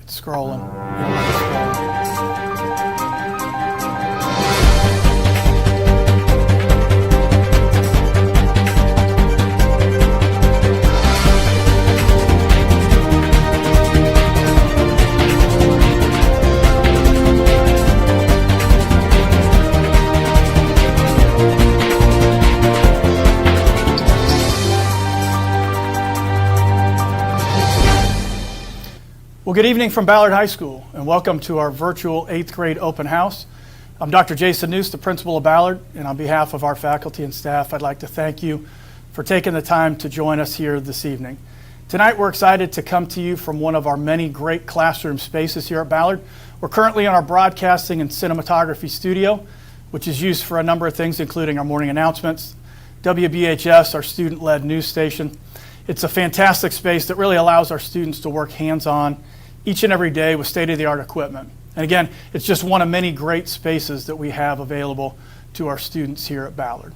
scrolling. Scrolling. Well, good evening from Ballard High School, and welcome to our virtual 8th grade open house. I'm Dr. Jason Noose, the principal of Ballard, and on behalf of our faculty and staff, I'd like to thank you for taking the time to join us here this evening. Tonight, we're excited to come to you from one of our many great classroom spaces here at Ballard. We're currently in our broadcasting and cinematography studio, which is used for a number of things, including our morning announcements, WBHS, our student-led news station. It's a fantastic space that really allows our students to work hands-on each and every day with state-of-the-art equipment. And again, it's just one of many great spaces that we have available to our students here at Ballard.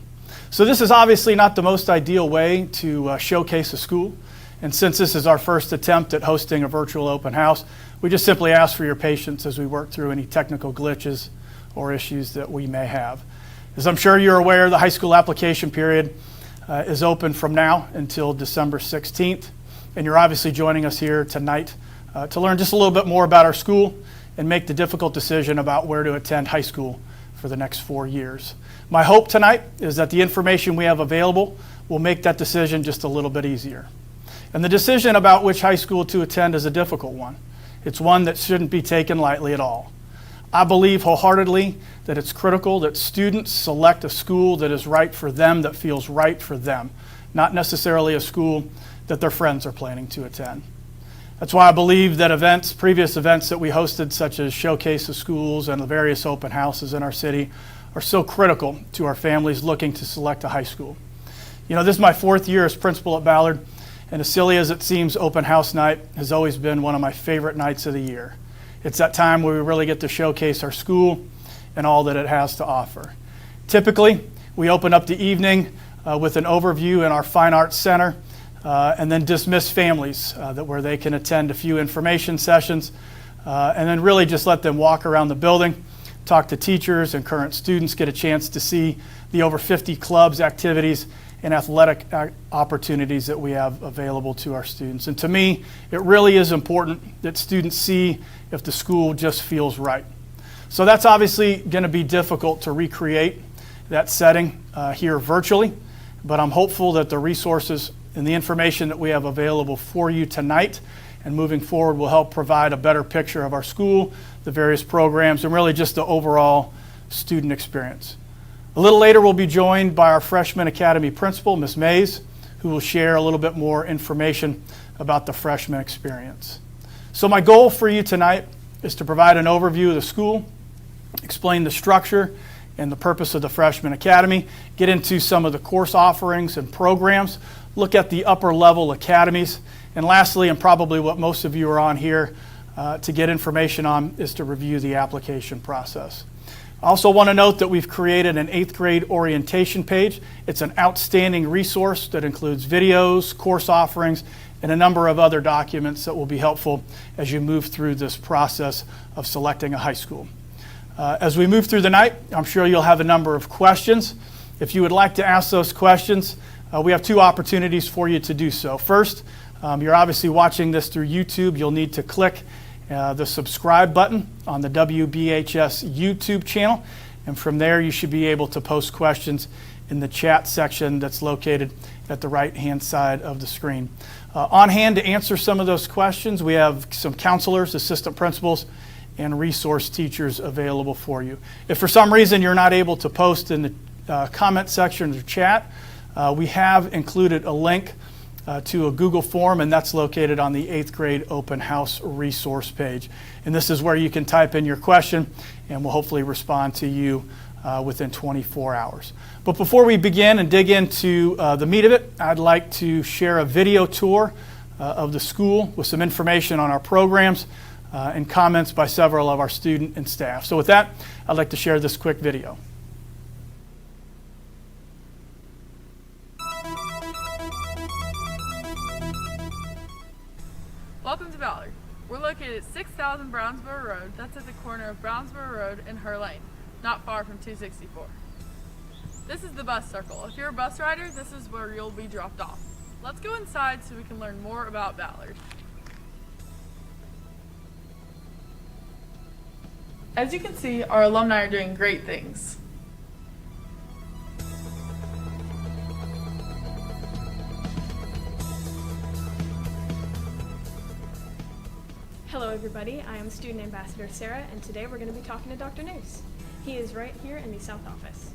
So this is obviously not the most ideal way to showcase a school. And since this is our first attempt at hosting a virtual open house, we just simply ask for your patience as we work through any technical glitches or issues that we may have. As I'm sure you're aware, the high school application period is open from now until December 16th. And you're obviously joining us here tonight to learn just a little bit more about our school and make the difficult decision about where to attend high school for the next 4 years. My hope tonight is that the information we have available will make that decision just a little bit easier. And the decision about which high school to attend is a difficult one. It's one that shouldn't be taken lightly at all. I believe wholeheartedly that it's critical that students select a school that is right for them, that feels right for them, not necessarily a school that their friends are planning to attend. That's why I believe that previous events that we hosted, such as Showcase of Schools and the various open houses in our city, are so critical to our families looking to select a high school. You know, this is my 4th year as principal at Ballard, and as silly as it seems, open house night has always been one of my favorite nights of the year. It's that time where we really get to showcase our school and all that it has to offer. Typically, we open up the evening with an overview in our Fine Arts Center, and then dismiss families where they can attend a few information sessions, and then really just let them walk around the building, talk to teachers and current students, get a chance to see the over 50 clubs, activities, and athletic opportunities that we have available to our students. And to me, it really is important that students see if the school just feels right. So that's obviously going to be difficult to recreate that setting here virtually, but I'm hopeful that the resources and the information that we have available for you tonight and moving forward will help provide a better picture of our school, the various programs, and really just the overall student experience. A little later, we'll be joined by our Freshman Academy principal, Ms. Mays, who will share a little bit more information about the freshman experience. So my goal for you tonight is to provide an overview of the school, explain the structure and the purpose of the Freshman Academy, get into some of the course offerings and programs, look at the upper level academies, and lastly, and probably what most of you are on here to get information on, is to review the application process. I also want to note that we've created an 8th grade orientation page. It's an outstanding resource that includes videos, course offerings, and a number of other documents that will be helpful as you move through this process of selecting a high school. As we move through the night, I'm sure you'll have a number of questions. If you would like to ask those questions, we have 2 opportunities for you to do so. First, you're obviously watching this through YouTube. You'll need to click the subscribe button on the WBHS YouTube channel, and from there you should be able to post questions in the chat section that's located at the right-hand side of the screen. On hand to answer some of those questions, we have some counselors, assistant principals, and resource teachers available for you. If for some reason you're not able to post in the comment section or chat, we have included a link to a Google form, and that's located on the 8th grade open house resource page. And this is where you can type in your question, and we'll hopefully respond to you within 24 hours. But before we begin and dig into the meat of it, I'd like to share a video tour of the school with some information on our programs and comments by several of our student and staff. So with that, I'd like to share this quick video. Welcome to Ballard. We're located at 6000 Brownsboro Road. That's at the corner of Brownsboro Road and Her Lane, not far from 264. This is the bus circle. If you're a bus rider, this is where you'll be dropped off. Let's go inside so we can learn more about Ballard. As you can see, our alumni are doing great things. Hello everybody, I am Student Ambassador Sarah, and today we're going to be talking to Dr. Noose. He is right here in the South Office.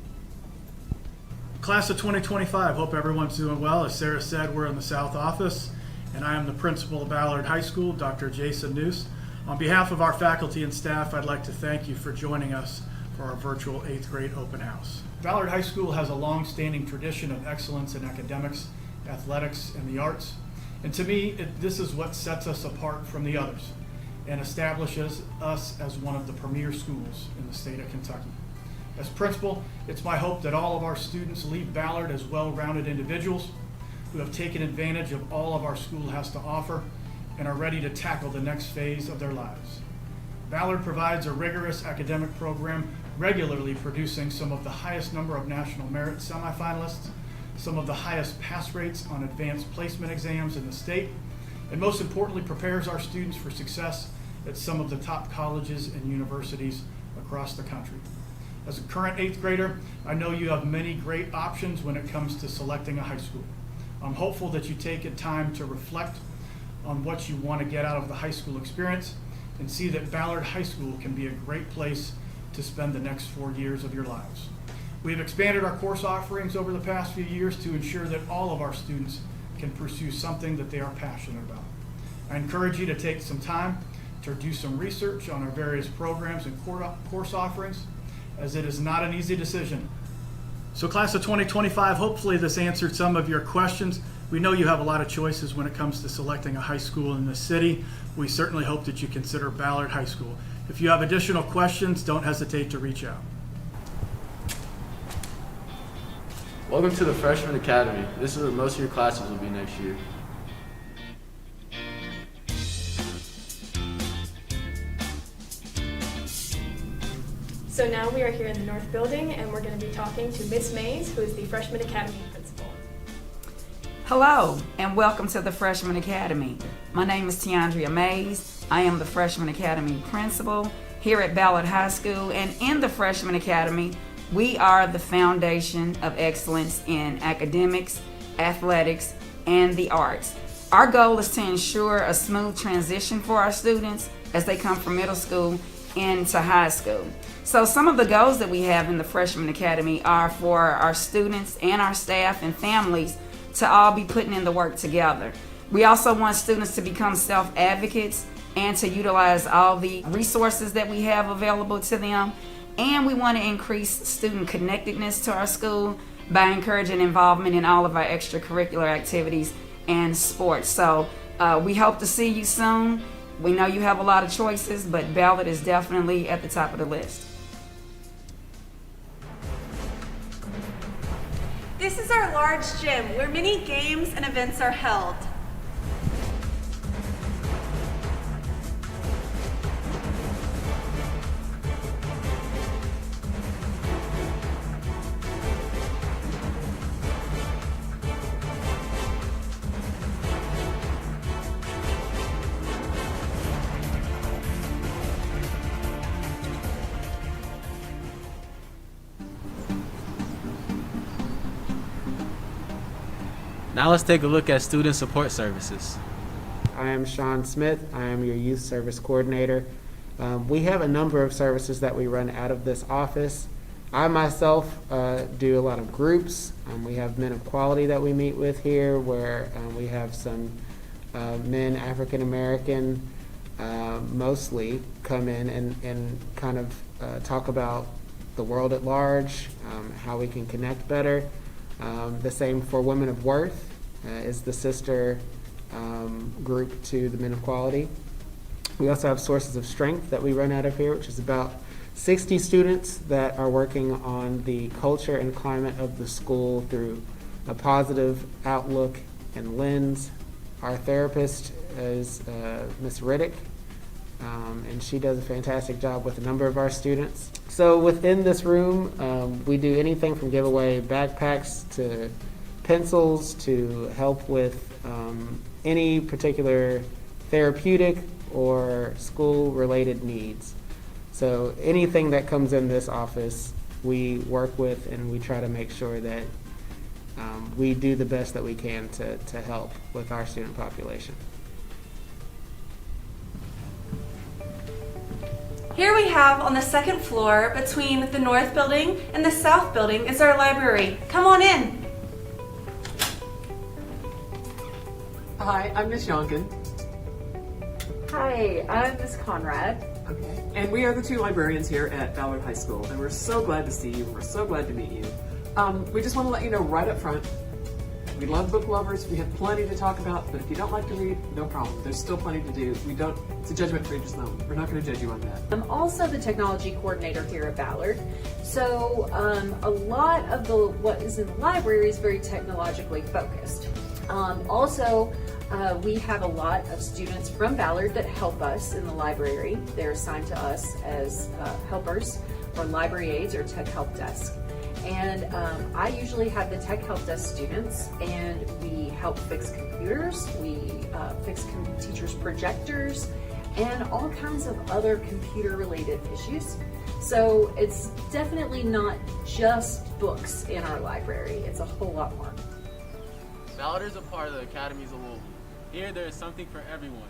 Class of 2025, hope everyone's doing well. As Sarah said, we're in the South Office, and I am the principal of Ballard High School, Dr. Jason Noose. On behalf of our faculty and staff, I'd like to thank you for joining us for our virtual 8th grade open house. Ballard High School has a long-standing tradition of excellence in academics, athletics, and the arts. And to me, this is what sets us apart from the others and establishes us as one of the premier schools in the state of Kentucky. As principal, it's my hope that all of our students leave Ballard as well-rounded individuals who have taken advantage of all of our school has to offer and are ready to tackle the next phase of their lives. Ballard provides a rigorous academic program, regularly producing some of the highest number of national merit semifinalists, some of the highest pass rates on advanced placement exams in the state, and most importantly, prepares our students for success at some of the top colleges and universities across the country. As a current 8th grader, I know you have many great options when it comes to selecting a high school. I'm hopeful that you take a time to reflect on what you want to get out of the high school experience and see that Ballard High School can be a great place to spend the next 4 years of your lives. We've expanded our course offerings over the past few years to ensure that all of our students can pursue something that they are passionate about. I encourage you to take some time to do some research on our various programs and course offerings, as it is not an easy decision. So class of 2025, hopefully this answered some of your questions. We know you have a lot of choices when it comes to selecting a high school in the city. We certainly hope that you consider Ballard High School. If you have additional questions, don't hesitate to reach out. Welcome to the Freshman Academy. This is where most of your classes will be next year. So now we are here in the North Building, and we're going to be talking to Miss Mays, who is the Freshman Academy Principal. Hello, and welcome to the Freshman Academy. My name is Tiandria Mays. I am the Freshman Academy Principal here at Ballard High School, and in the Freshman Academy, we are the foundation of excellence in academics, athletics, and the arts. Our goal is to ensure a smooth transition for our students as they come from middle school into high school. So some of the goals that we have in the Freshman Academy are for our students and our staff and families to all be putting in the work together. We also want students to become self-advocates and to utilize all the resources that we have available to them. And we want to increase student connectedness to our school by encouraging involvement in all of our extracurricular activities and sports. So we hope to see you soon. We know you have a lot of choices, but Ballard is definitely at the top of the list. This is our large gym where many games and events are held. Now let's take a look at student support services. I am Sean Smith. I am your youth service coordinator. We have a number of services that we run out of this office. I myself do a lot of groups. We have men of quality that we meet with here, where we have some men, African American, mostly come in and kind of talk about the world at large, how we can connect better. The same for Women of Worth is the sister group to the Men of Quality. We also have Sources of Strength that we run out of here, which is about 60 students that are working on the culture and climate of the school through a positive outlook and lens. Our therapist is Ms. Riddick, and she does a fantastic job with a number of our students. So within this room, we do anything from give away backpacks to pencils to help with any particular therapeutic or school-related needs. So anything that comes in this office, we work with, and we try to make sure that we do the best that we can to help with our student population. Here we have on the second floor between the north building and the south building is our library. Come on in. Hi, I'm Miss Yonkin. Hi, I'm Miss Conrad. Okay. And we are the two librarians here at Ballard High School, and we're so glad to see you. We're so glad to meet you. We just want to let you know right up front, we love book lovers. We have plenty to talk about, but if you don't like to read, no problem. There's still plenty to do. It's a judgment-free zone. We're not going to judge you on that. I'm also the technology coordinator here at Ballard. So a lot of what is in the library is very technologically focused. We have a lot of students from Ballard that help us in the library. They're assigned to us as helpers or library aides or tech help desk. And I usually have the tech help desk students, and we help fix computers, we fix teachers' projectors, and all kinds of other computer-related issues. So it's definitely not just books in our library, it's a whole lot more. Ballard is a part of the Academy's Awoke. Here there is something for everyone.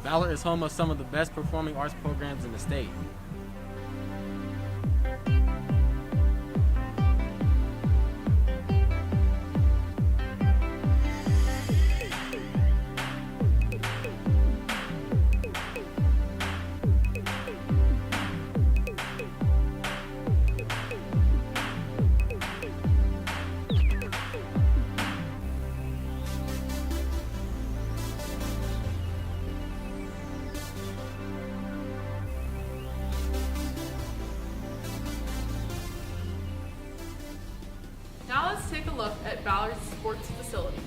Ballard is home of some of the best performing arts programs in the state. Now let's take a look at Ballard's sports facilities.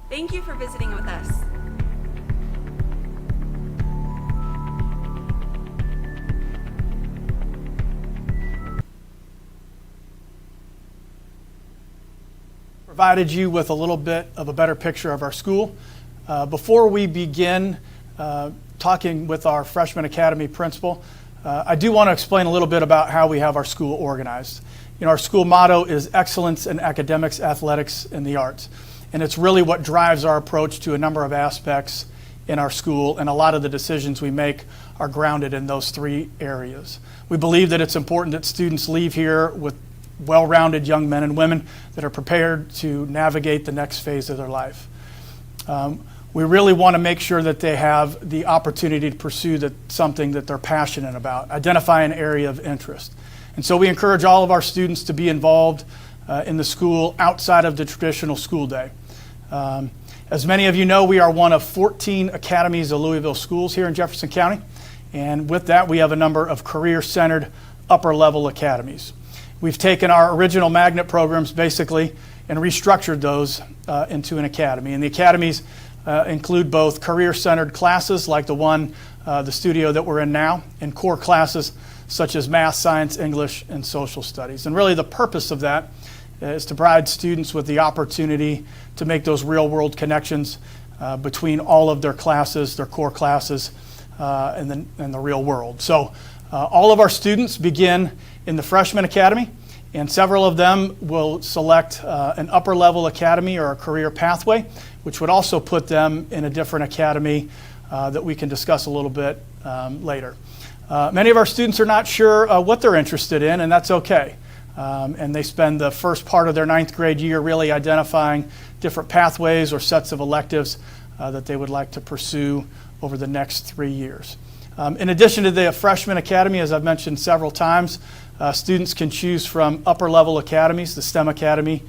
Thank you for visiting with us. Provided you with a little bit of a better picture of our school. Before we begin talking with our Freshman Academy principal, I do want to explain a little bit about how we have our school organized. You know, our school motto is excellence in academics, athletics, and the arts. And it's really what drives our approach to a number of aspects in our school, and a lot of the decisions we make are grounded in those three areas. We believe that it's important that students leave here with well-rounded young men and women that are prepared to navigate the next phase of their life. We really want to make sure that they have the opportunity to pursue something that they're passionate about, identify an area of interest. And so we encourage all of our students to be involved in the school outside of the traditional school day. As many of you know, we are one of 14 academies of Louisville schools here in Jefferson County. And with that, we have a number of career-centered upper-level academies. We've taken our original magnet programs basically and restructured those into an academy. And the academies include both career-centered classes like the studio that we're in now, and core classes such as math, science, English, and social studies. And really the purpose of that is to provide students with the opportunity to make those real-world connections between all of their classes, their core classes, and the real world. So all of our students begin in the Freshman Academy, and several of them will select an upper-level academy or a career pathway, which would also put them in a different academy that we can discuss a little bit later. Many of our students are not sure what they're interested in, and that's okay. And they spend the first part of their 9th grade year really identifying different pathways or sets of electives that they would like to pursue over the next 3 years. In addition to the Freshman Academy, as I've mentioned several times, students can choose from upper-level academies, the STEM Academy,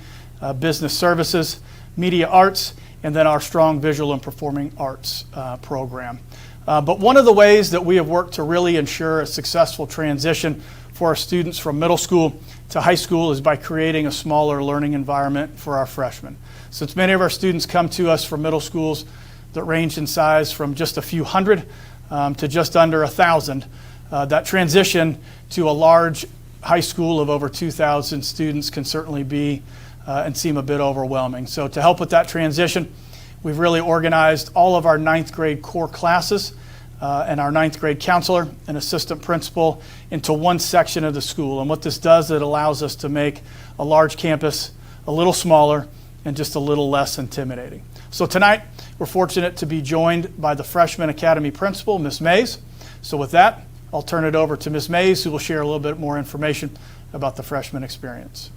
Business Services, Media Arts, and then our strong Visual and Performing Arts program. But one of the ways that we have worked to really ensure a successful transition for our students from middle school to high school is by creating a smaller learning environment for our freshmen. Since many of our students come to us from middle schools that range in size from just a few hundred to just under 1,000, that transition to a large high school of over 2,000 students can certainly be and seem a bit overwhelming. So to help with that transition, we've really organized all of our 9th grade core classes and our 9th grade counselor and assistant principal into one section of the school. And what this does, it allows us to make a large campus a little smaller and just a little less intimidating. So tonight, we're fortunate to be joined by the Freshman Academy principal, Ms. Mays. So with that, I'll turn it over to Ms. Mays, who will share a little bit more information about the freshman experience.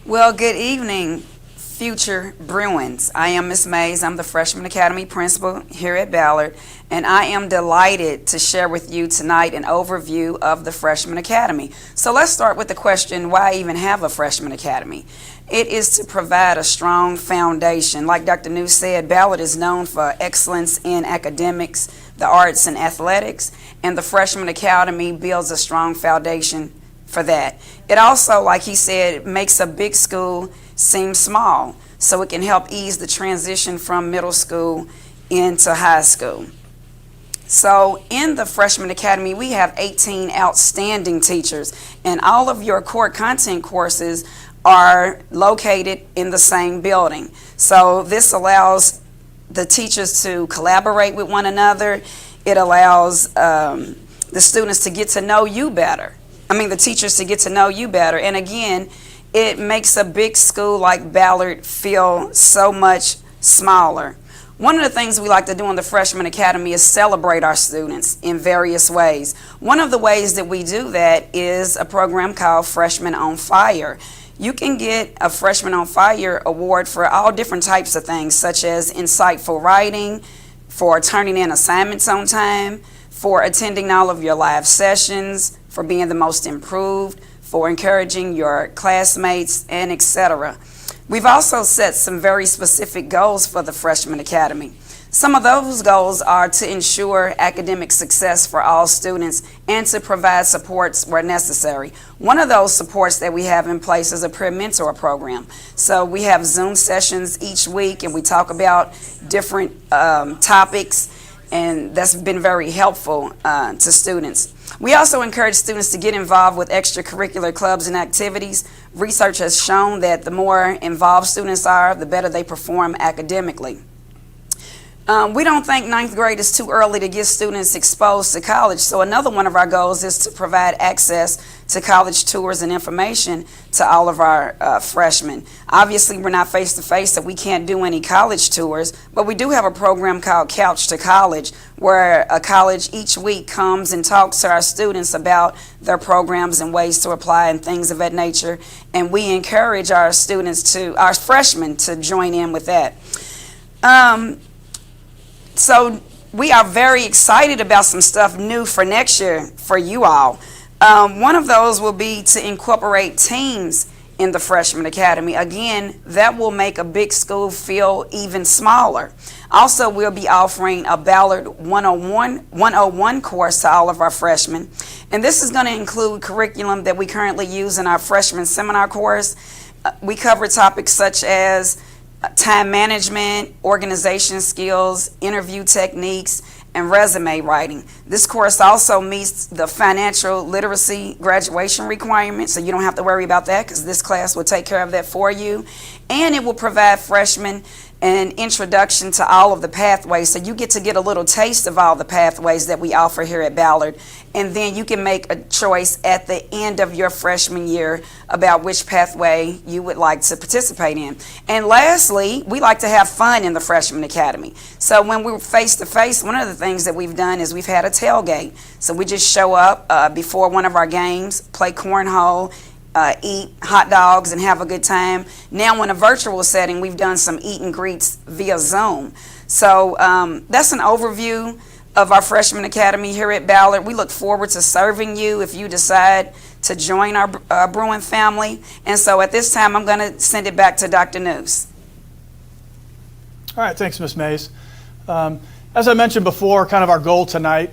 Well, good evening, future Bruins. I am Ms. Mays. I'm the Freshman Academy principal here at Ballard, and I am delighted to share with you tonight an overview of the Freshman Academy. So let's start with the question, why even have a Freshman Academy? It is to provide a strong foundation. Like Dr. New said, Ballard is known for excellence in academics, the arts, and athletics, and the Freshman Academy builds a strong foundation for that. It also, like he said, makes a big school seem small, so it can help ease the transition from middle school into high school. So in the Freshman Academy, we have 18 outstanding teachers, and all of your core content courses are located in the same building. So this allows the teachers to collaborate with one another. It allows the students to get to know you better. The teachers to get to know you better. And again, it makes a big school like Ballard feel so much smaller. One of the things we like to do in the Freshman Academy is celebrate our students in various ways. One of the ways that we do that is a program called Freshmen on Fire. You can get a Freshman on Fire award for all different types of things, such as insightful writing, for turning in assignments on time, for attending all of your live sessions, for being the most improved, for encouraging your classmates, and etc. We've also set some very specific goals for the Freshman Academy. Some of those goals are to ensure academic success for all students and to provide supports where necessary. One of those supports that we have in place is a peer mentor program. So we have Zoom sessions each week and we talk about different topics, and that's been very helpful to students. We also encourage students to get involved with extracurricular clubs and activities. Research has shown that the more involved students are, the better they perform academically. We don't think ninth grade is too early to get students exposed to college, so another one of our goals is to provide access to college tours and information to all of our freshmen. Obviously, we're not face-to-face, so we can't do any college tours, but we do have a program called Couch to College, where a college each week comes and talks to our students about their programs and ways to apply and things of that nature, and we encourage our freshmen to join in with that. So we are very excited about some stuff new for next year for you all. One of those will be to incorporate teams in the Freshman Academy. Again, that will make a big school feel even smaller. Also, we'll be offering a Ballard 101 course to all of our freshmen. And this is going to include curriculum that we currently use in our freshman seminar course. We cover topics such as time management, organization skills, interview techniques, and resume writing. This course also meets the financial literacy graduation requirements, so you don't have to worry about that because this class will take care of that for you. And it will provide freshmen an introduction to all of the pathways, so you get to get a little taste of all the pathways that we offer here at Ballard, and then you can make a choice at the end of your freshman year about which pathway you would like to participate in. And lastly, we like to have fun in the Freshman Academy. So when we're face-to-face, one of the things that we've done is we've had a tailgate. So we just show up before one of our games, play cornhole, eat hot dogs and have a good time. Now in a virtual setting, we've done some eat and greets via Zoom. So that's an overview of our Freshman Academy here at Ballard. We look forward to serving you if you decide to join our Bruin family. And so at this time, I'm going to send it back to Dr. News. All right, thanks, Ms. Mays. As I mentioned before, kind of our goal tonight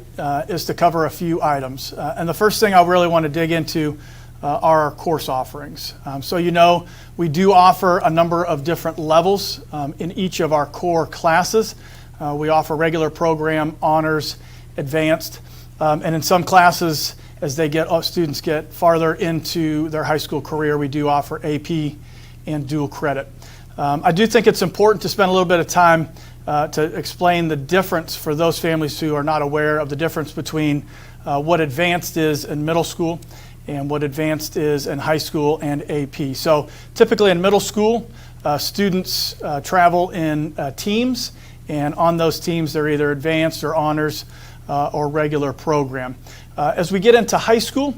is to cover a few items. And the first thing I really want to dig into are our course offerings. So you know, we do offer a number of different levels in each of our core classes. We offer regular program, honors, advanced, and in some classes, as students get farther into their high school career, we do offer AP and dual credit. I do think it's important to spend a little bit of time to explain the difference for those families who are not aware of the difference between what advanced is in middle school and what advanced is in high school and AP. So typically in middle school, students travel in teams, and on those teams they're either advanced or honors or regular program. As we get into high school,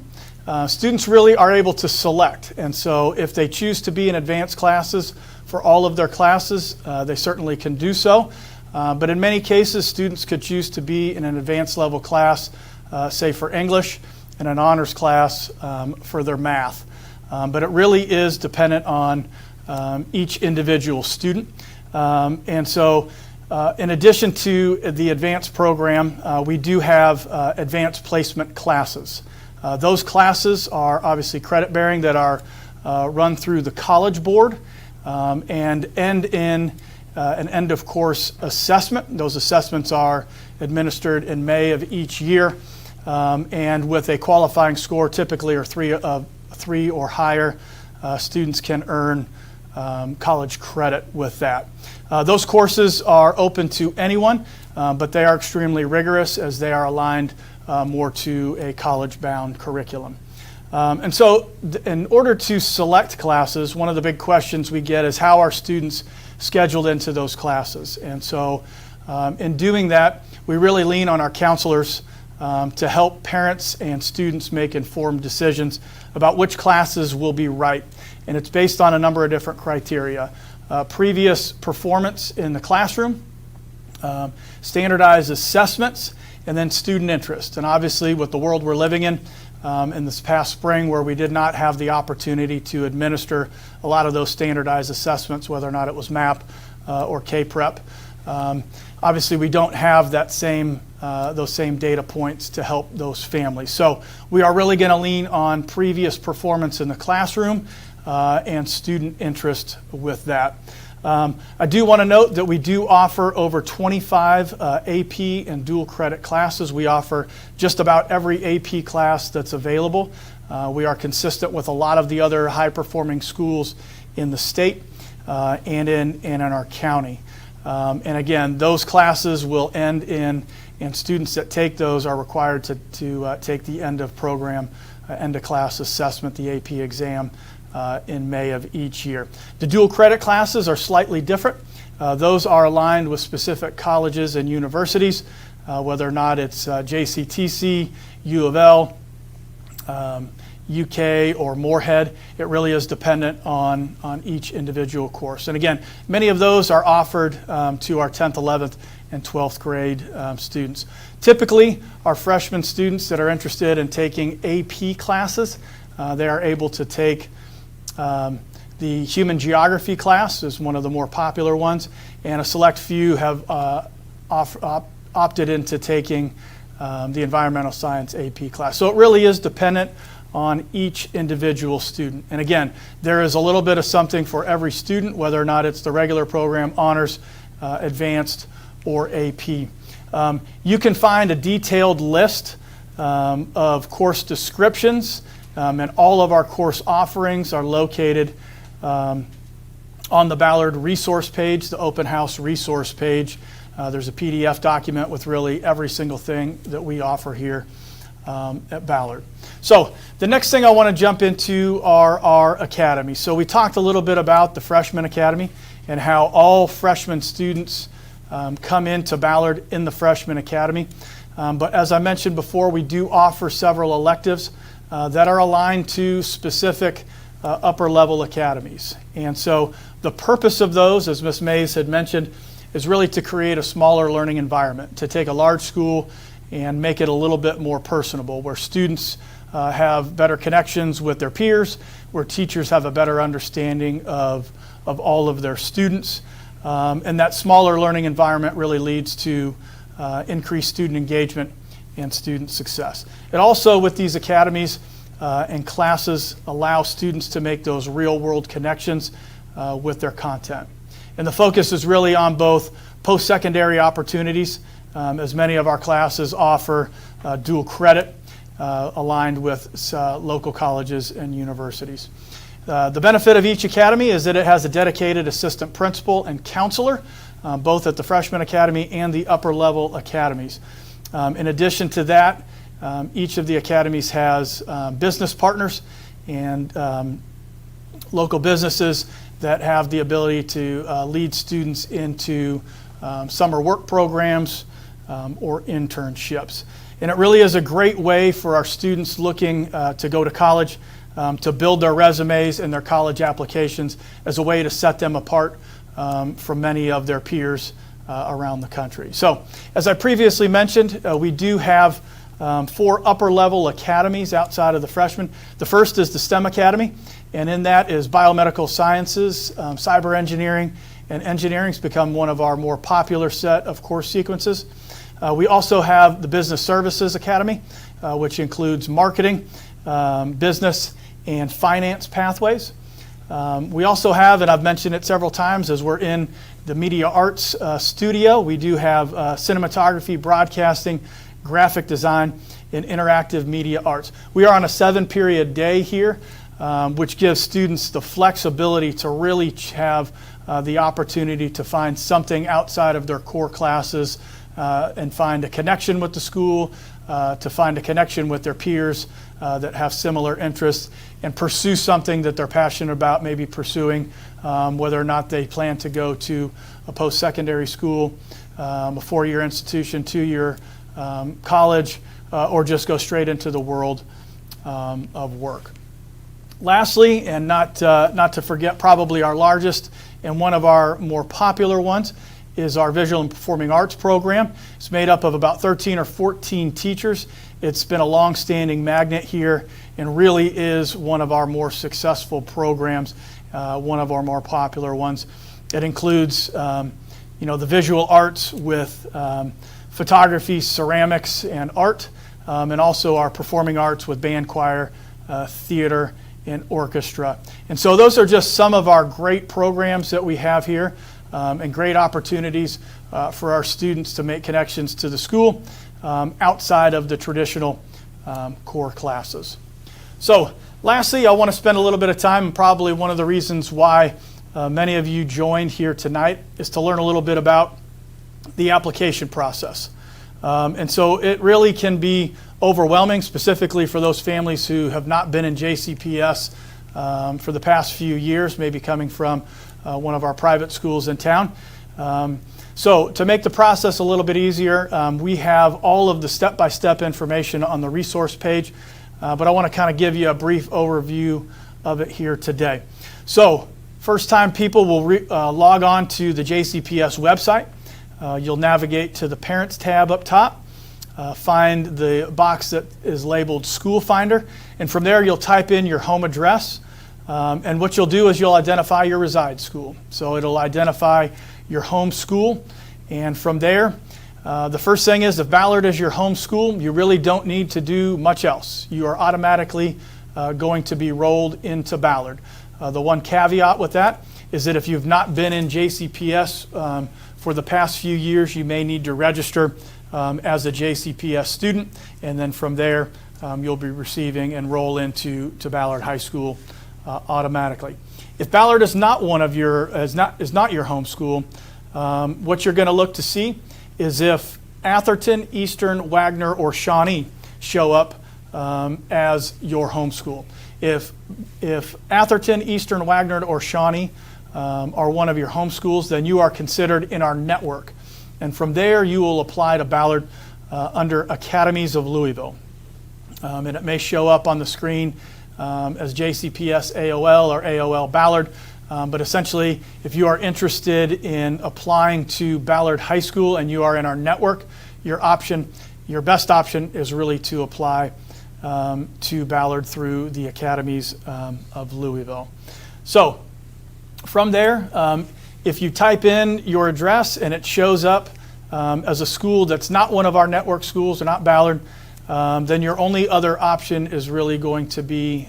students really are able to select, and so if they choose to be in advanced classes for all of their classes, they certainly can do so. But in many cases, students could choose to be in an advanced level class, say for English, and an honors class for their math. But it really is dependent on each individual student. And so in addition to the advanced program, we do have advanced placement classes. Those classes are obviously credit bearing that are run through the College Board and end in an end of course assessment. Those assessments are administered in May of each year. And with a qualifying score typically or three or higher, students can earn college credit with that. Those courses are open to anyone, but they are extremely rigorous as they are aligned more to a college-bound curriculum. And so in order to select classes, one of the big questions we get is how are students scheduled into those classes? And so in doing that, we really lean on our counselors to help parents and students make informed decisions about which classes will be right. And it's based on a number of different criteria. Previous performance in the classroom, standardized assessments, and then student interest. And obviously with the world we're living in this past spring where we did not have the opportunity to administer a lot of those standardized assessments, whether or not it was MAP or K-Prep, obviously we don't have that those same data points to help those families. So we are really going to lean on previous performance in the classroom and student interest with that. I do want to note that we do offer over 25 AP and dual credit classes. We offer just about every AP class that's available. We are consistent with a lot of the other high-performing schools in the state and in our county. And again, those classes will end and students that take those are required to take the end of program, end of class assessment, the AP exam, in May of each year. The dual credit classes are slightly different. Those are aligned with specific colleges and universities, whether or not it's JCTC, U of L, UK, or Moorhead. It really is dependent on each individual course. And again, many of those are offered to our 10th, 11th, and 12th grade students. Typically, our freshman students that are interested in taking AP classes, they are able to take the human geography class is one of the more popular ones, and a select few have opted into taking the environmental science AP class. So it really is dependent on each individual student. And again, there is a little bit of something for every student, whether or not it's the regular program, honors, advanced, or AP. You can find a detailed list of course descriptions, and all of our course offerings are located on the Ballard resource page, the open house resource page. There's a PDF document with really every single thing that we offer here at Ballard. So the next thing I want to jump into are our academy. So we talked a little bit about the Freshman Academy and how all freshman students come into Ballard in the Freshman Academy. But as I mentioned before, we do offer several electives that are aligned to specific upper level academies. And so the purpose of those, as Ms. Mays had mentioned, is really to create a smaller learning environment, to take a large school and make it a little bit more personable, where students have better connections with their peers, where teachers have a better understanding of all of their students. And that smaller learning environment really leads to increased student engagement and student success. It also, with these academies and classes, allow students to make those real-world connections with their content. And the focus is really on both post-secondary opportunities, as many of our classes offer dual credit aligned with local colleges and universities. The benefit of each academy is that it has a dedicated assistant principal and counselor, both at the Freshman Academy and the upper level academies. In addition to that, each of the academies has business partners and local businesses that have the ability to lead students into summer work programs or internships. And it really is a great way for our students looking to go to college to build their resumes and their college applications as a way to set them apart from many of their peers around the country. So, as I previously mentioned, we do have 4 upper-level academies outside of the freshmen. The first is the STEM Academy, and in that is biomedical sciences, cyber engineering, and engineering's become one of our more popular set of course sequences. We also have the Business Services Academy, which includes marketing, business, and finance pathways. We also have, and I've mentioned it several times as we're in the media arts studio, we do have cinematography, broadcasting, graphic design, and interactive media arts. We are on a 7-period day here which gives students the flexibility to really have the opportunity to find something outside of their core classes and find a connection with the school, to find a connection with their peers that have similar interests, and pursue something that they're passionate about, maybe pursuing whether or not they plan to go to a post-secondary school, a four-year institution, two-year college, or just go straight into the world of work. Lastly, and not to forget, probably our largest and one of our more popular ones is our Visual and Performing Arts program. It's made up of about 13 or 14 teachers. It's been a long-standing magnet here and really is one of our more successful programs, one of our more popular ones. It includes the visual arts with photography, ceramics, and art, and also our performing arts with band, choir, theater, and orchestra. And so those are just some of our great programs that we have here, and great opportunities for our students to make connections to the school outside of the traditional core classes. So lastly, I want to spend a little bit of time, and probably one of the reasons why many of you joined here tonight is to learn a little bit about the application process. And so it really can be overwhelming, specifically for those families who have not been in JCPS for the past few years, maybe coming from one of our private schools in town. So to make the process a little bit easier, we have all of the step-by-step information on the resource page, but I want to kind of give you a brief overview of it here today. So first-time people will log on to the JCPS website. You'll navigate to the Parents tab up top, find the box that is labeled School Finder, and from there you'll type in your home address, and what you'll do is you'll identify your reside school. So it'll identify your home school, and from there, the first thing is if Ballard is your home school, you really don't need to do much else. You are automatically going to be rolled into Ballard. The one caveat with that is that if you've not been in JCPS for the past few years, you may need to register as a JCPS student, and then from there you'll be receiving and roll into Ballard High School automatically. If Ballard is not not your home school, what you're going to look to see is if Atherton, Eastern, Wagner, or Shawnee show up as your home school. If Atherton, Eastern, Wagner, or Shawnee are one of your home schools, then you are considered in our network. And from there, you will apply to Ballard under Academies of Louisville. And it may show up on the screen as JCPS AOL or AOL Ballard. But essentially, if you are interested in applying to Ballard High School and you are in our network, your best option is really to apply to Ballard through the Academies of Louisville. So from there, if you type in your address and it shows up as a school that's not one of our network schools or not Ballard, then your only other option is really going to be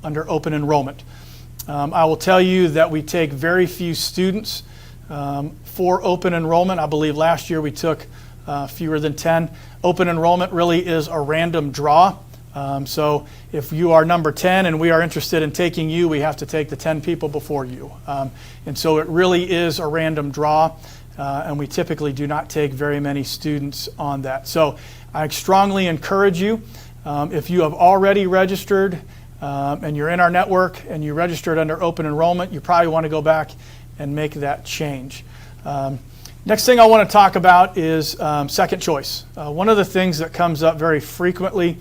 under open enrollment. I will tell you that we take very few students for open enrollment. I believe last year we took fewer than 10. Open enrollment really is a random draw. So if you are number 10 and we are interested in taking you, we have to take the 10 people before you. And so it really is a random draw, and we typically do not take very many students on that. So I strongly encourage you, if you have already registered and you're in our network and you registered under open enrollment, you probably want to go back and make that change. Next thing I want to talk about is second choice. One of the things that comes up very frequently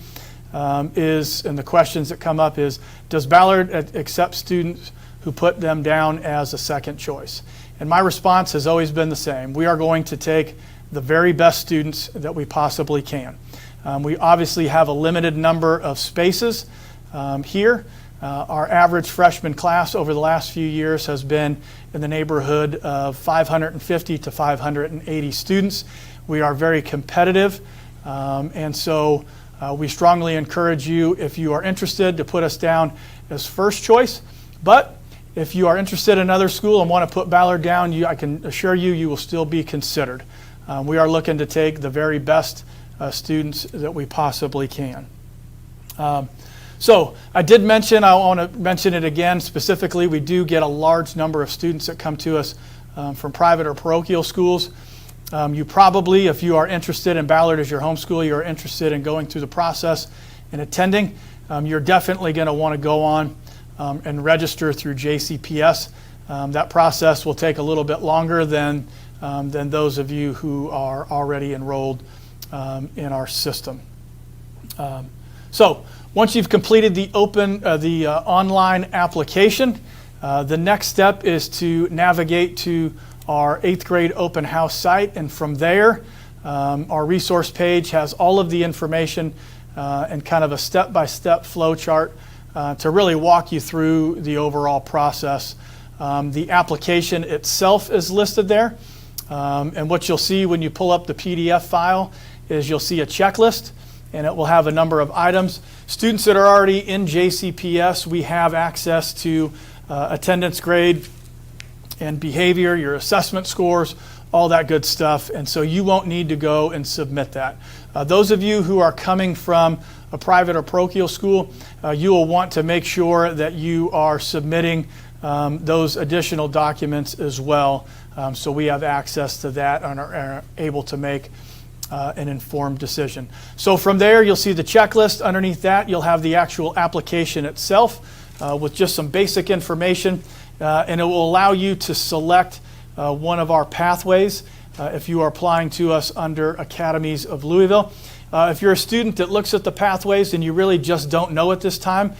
and the questions that come up is, does Ballard accept students who put them down as a second choice? And my response has always been the same. We are going to take the very best students that we possibly can. We obviously have a limited number of spaces here. Our average freshman class over the last few years has been in the neighborhood of 550 to 580 students. We are very competitive, and so we strongly encourage you, if you are interested, to put us down as first choice. But if you are interested in another school and want to put Ballard down, I can assure you, you will still be considered. We are looking to take the very best students that we possibly can. So I did mention, I want to mention it again specifically, we do get a large number of students that come to us from private or parochial schools. You probably, if you are interested in Ballard as your home school, you're interested in going through the process and attending, you're definitely going to want to go on and register through JCPS. That process will take a little bit longer than those of you who are already enrolled in our system. So once you've completed the online application, the next step is to navigate to our 8th grade open house site, and from there our resource page has all of the information and kind of a step-by-step flow chart to really walk you through the overall process. The application itself is listed there, and what you'll see when you pull up the PDF file is you'll see a checklist, and it will have a number of items. Students that are already in JCPS, we have access to attendance grade and behavior, your assessment scores, all that good stuff, and so you won't need to go and submit that. Those of you who are coming from a private or parochial school, you will want to make sure that you are submitting those additional documents as well, so we have access to that and are able to make an informed decision. So from there, you'll see the checklist. Underneath that, you'll have the actual application itself with just some basic information, and it will allow you to select one of our pathways if you are applying to us under Academies of Louisville. If you're a student that looks at the pathways and you really just don't know at this time,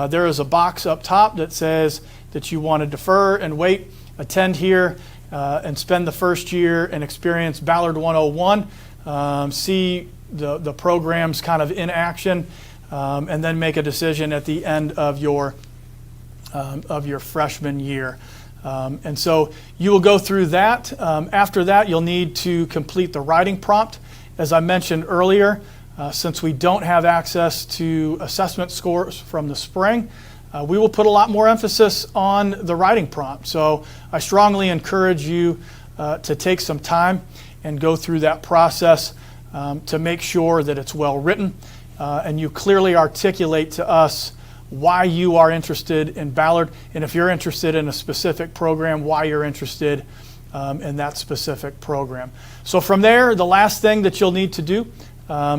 there is a box up top that says that you want to defer and wait, attend here, and spend the first year and experience Ballard 101, see the programs kind of in action, and then make a decision at the end of your freshman year. And so you will go through that. After that, you'll need to complete the writing prompt. As I mentioned earlier, since we don't have access to assessment scores from the spring, we will put a lot more emphasis on the writing prompt. So I strongly encourage you to take some time and go through that process to make sure that it's well written and you clearly articulate to us why you are interested in Ballard, and if you're interested in a specific program, why you're interested in that specific program. So from there, the last thing that you'll need to do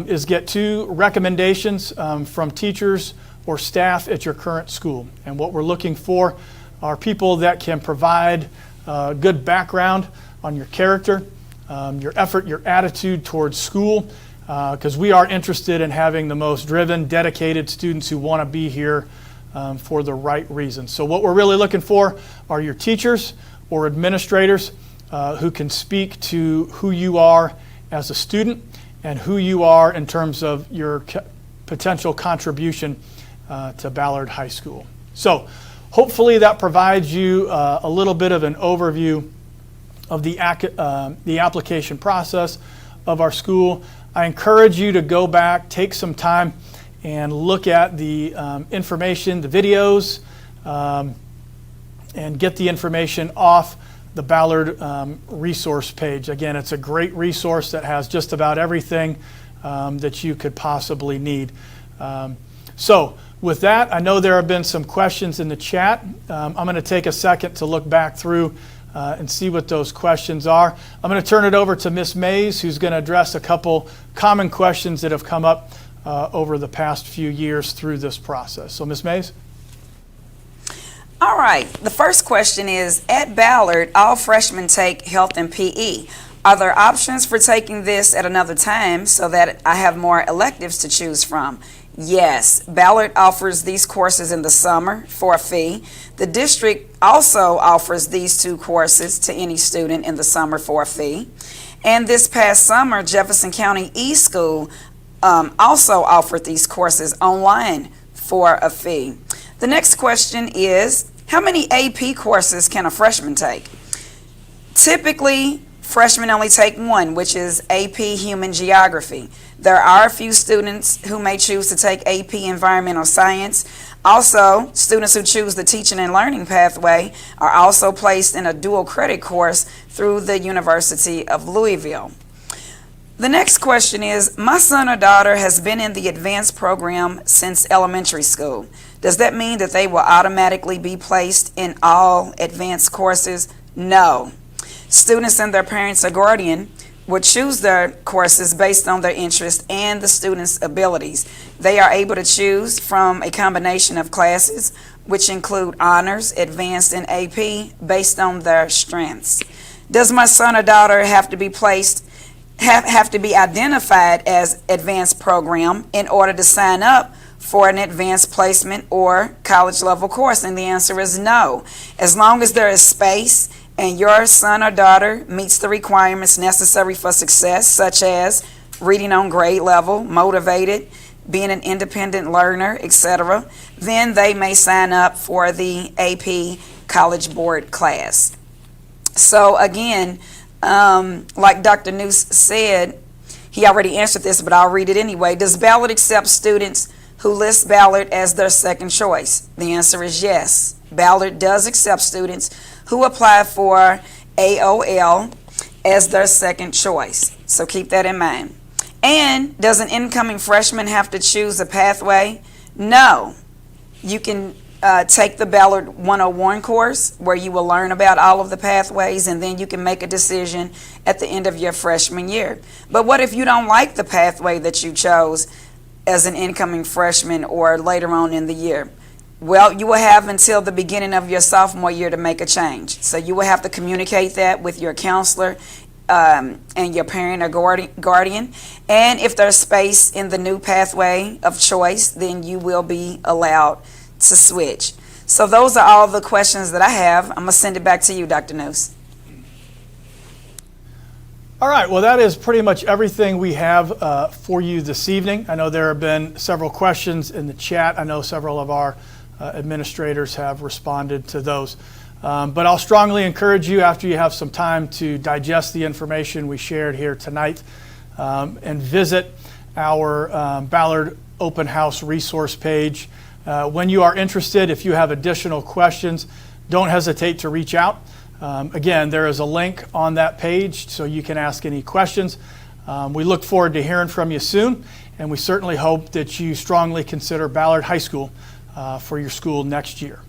is get 2 recommendations from teachers or staff at your current school. And what we're looking for are people that can provide good background on your character, your effort, your attitude towards school, because we are interested in having the most driven, dedicated students who want to be here for the right reasons. So what we're really looking for are your teachers or administrators who can speak to who you are as a student and who you are in terms of your potential contribution to Ballard High School. So hopefully that provides you a little bit of an overview of the application process of our school. I encourage you to go back, take some time, and look at the information, the videos, and get the information off the Ballard resource page. Again, it's a great resource that has just about everything that you could possibly need. So with that, I know there have been some questions in the chat. I'm going to take a second to look back through and see what those questions are. I'm going to turn it over to Ms. Mays, who's going to address a couple common questions that have come up over the past few years through this process. So Ms. Mays? All right, the first question is, at Ballard, all freshmen take health and PE. Are there options for taking this at another time so that I have more electives to choose from? Yes, Ballard offers these courses in the summer for a fee. The district also offers these 2 courses to any student in the summer for a fee. And this past summer, Jefferson County eSchool also offered these courses online for a fee. The next question is, how many AP courses can a freshman take? Typically, freshmen only take 1, which is AP Human Geography. There are a few students who may choose to take AP Environmental Science. Also, students who choose the Teaching and Learning pathway are also placed in a dual credit course through the University of Louisville. The next question is, my son or daughter has been in the advanced program since elementary school. Does that mean that they will automatically be placed in all advanced courses? No. Students and their parents or guardian will choose their courses based on their interest and the student's abilities. They are able to choose from a combination of classes, which include honors, advanced, and AP, based on their strengths. Does my son or daughter have to be identified as advanced program in order to sign up for an advanced placement or college level course? And the answer is no. As long as there is space and your son or daughter meets the requirements necessary for success, such as reading on grade level, motivated, being an independent learner, etc., then they may sign up for the AP College Board class. So again, like Dr. Noose said, he already answered this, but I'll read it anyway. Does Ballard accept students who list Ballard as their second choice? The answer is yes. Ballard does accept students who apply for AOL as their second choice. So keep that in mind. And does an incoming freshman have to choose a pathway? No. You can take the Ballard 101 course where you will learn about all of the pathways, and then you can make a decision at the end of your freshman year. But what if you don't like the pathway that you chose as an incoming freshman or later on in the year? Well, you will have until the beginning of your sophomore year to make a change. So you will have to communicate that with your counselor and your parent or guardian. And if there's space in the new pathway of choice, then you will be allowed to switch. So those are all the questions that I have. I'm going to send it back to you, Dr. Noose. All right, well, that is pretty much everything we have for you this evening. I know there have been several questions in the chat. I know several of our administrators have responded to those. But I'll strongly encourage you, after you have some time, to digest the information we shared here tonight and visit our Ballard Open House resource page. When you are interested, if you have additional questions, don't hesitate to reach out. Again, there is a link on that page so you can ask any questions. We look forward to hearing from you soon, and we certainly hope that you strongly consider Ballard High School for your school next year.